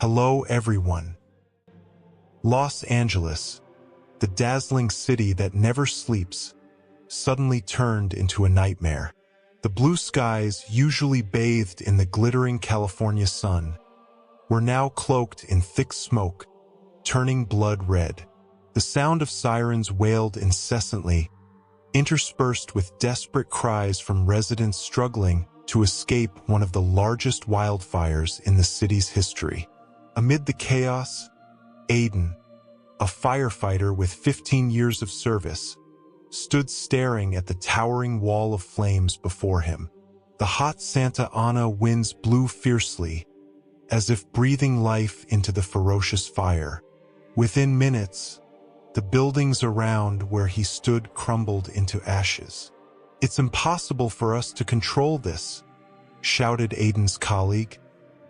Hello everyone. Los Angeles, the dazzling city that never sleeps, suddenly turned into a nightmare. The blue skies, usually bathed in the glittering California sun, were now cloaked in thick smoke, turning blood red. The sound of sirens wailed incessantly, interspersed with desperate cries from residents struggling to escape one of the largest wildfires in the city's history. Amid the chaos, Aiden, a firefighter with 15 years of service, stood staring at the towering wall of flames before him. The hot Santa Ana winds blew fiercely, as if breathing life into the ferocious fire. Within minutes, the buildings around where he stood crumbled into ashes. "It's impossible for us to control this," shouted Aiden's colleague,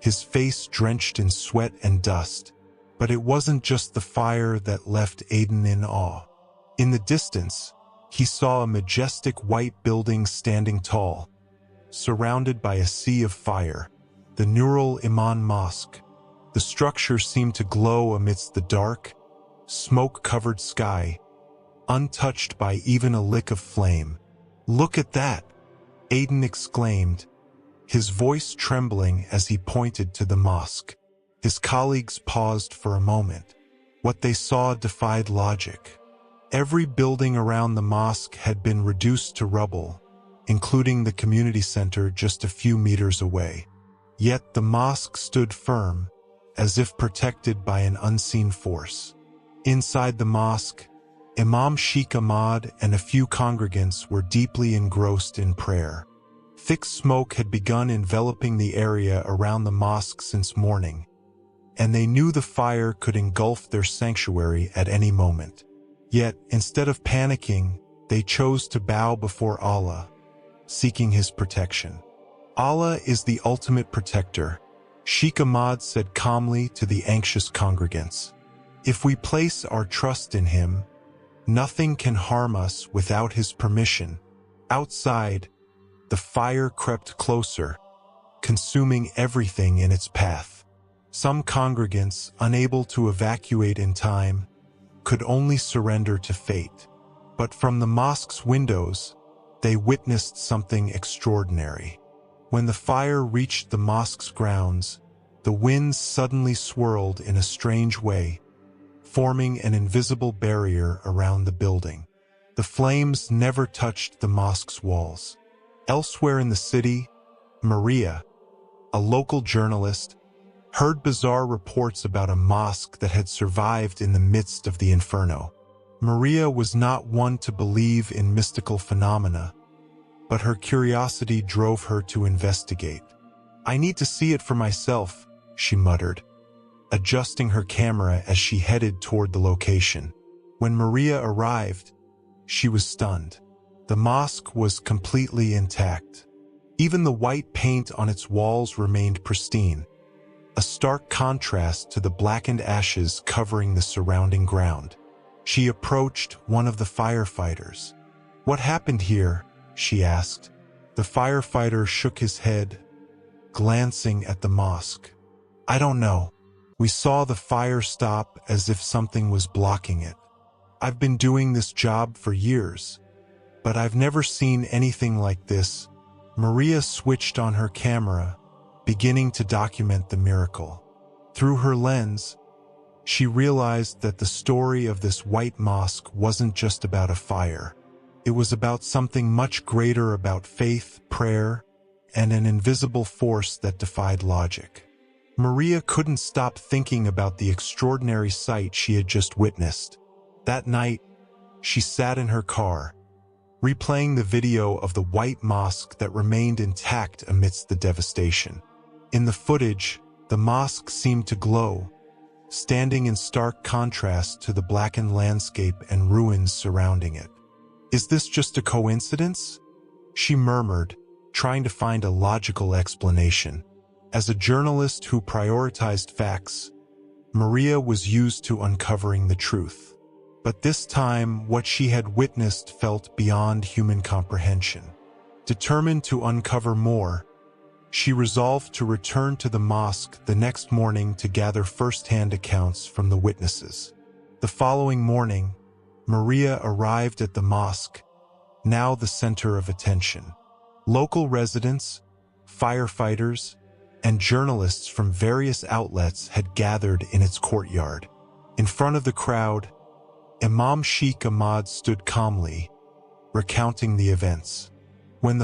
his face drenched in sweat and dust. But it wasn't just the fire that left Aiden in awe. In the distance, he saw a majestic white building standing tall, surrounded by a sea of fire, the Nurul Iman Mosque. The structure seemed to glow amidst the dark, smoke-covered sky, untouched by even a lick of flame. "Look at that!" Aiden exclaimed, his voice trembling as he pointed to the mosque. His colleagues paused for a moment. What they saw defied logic. Every building around the mosque had been reduced to rubble, including the community center just a few meters away. Yet the mosque stood firm, as if protected by an unseen force. Inside the mosque, Imam Sheikh Ahmad and a few congregants were deeply engrossed in prayer. Thick smoke had begun enveloping the area around the mosque since morning, and they knew the fire could engulf their sanctuary at any moment. Yet, instead of panicking, they chose to bow before Allah, seeking His protection. "Allah is the ultimate protector," Sheikh Ahmad said calmly to the anxious congregants. "If we place our trust in Him, nothing can harm us without His permission." Outside, the fire crept closer, consuming everything in its path. Some congregants, unable to evacuate in time, could only surrender to fate. But from the mosque's windows, they witnessed something extraordinary. When the fire reached the mosque's grounds, the winds suddenly swirled in a strange way, forming an invisible barrier around the building. The flames never touched the mosque's walls. Elsewhere in the city, Maria, a local journalist, heard bizarre reports about a mosque that had survived in the midst of the inferno. Maria was not one to believe in mystical phenomena, but her curiosity drove her to investigate. "I need to see it for myself," she muttered, adjusting her camera as she headed toward the location. When Maria arrived, she was stunned. The mosque was completely intact. Even the white paint on its walls remained pristine, a stark contrast to the blackened ashes covering the surrounding ground. She approached one of the firefighters. "What happened here?" she asked. The firefighter shook his head, glancing at the mosque. "I don't know. We saw the fire stop as if something was blocking it. I've been doing this job for years, but I've never seen anything like this." Maria switched on her camera, beginning to document the miracle. Through her lens, she realized that the story of this white mosque wasn't just about a fire. It was about something much greater, about faith, prayer, and an invisible force that defied logic. Maria couldn't stop thinking about the extraordinary sight she had just witnessed. That night, she sat in her car, replaying the video of the white mosque that remained intact amidst the devastation. In the footage, the mosque seemed to glow, standing in stark contrast to the blackened landscape and ruins surrounding it. "Is this just a coincidence?" she murmured, trying to find a logical explanation. As a journalist who prioritized facts, Maria was used to uncovering the truth. But this time, what she had witnessed felt beyond human comprehension. Determined to uncover more, She resolved to return to the mosque the next morning to gather first-hand accounts from the witnesses. The following morning, Maria arrived at the mosque, now the center of attention. Local residents, firefighters, and journalists from various outlets had gathered in its courtyard. In front of the crowd, Imam Sheikh Ahmad stood calmly, recounting the events.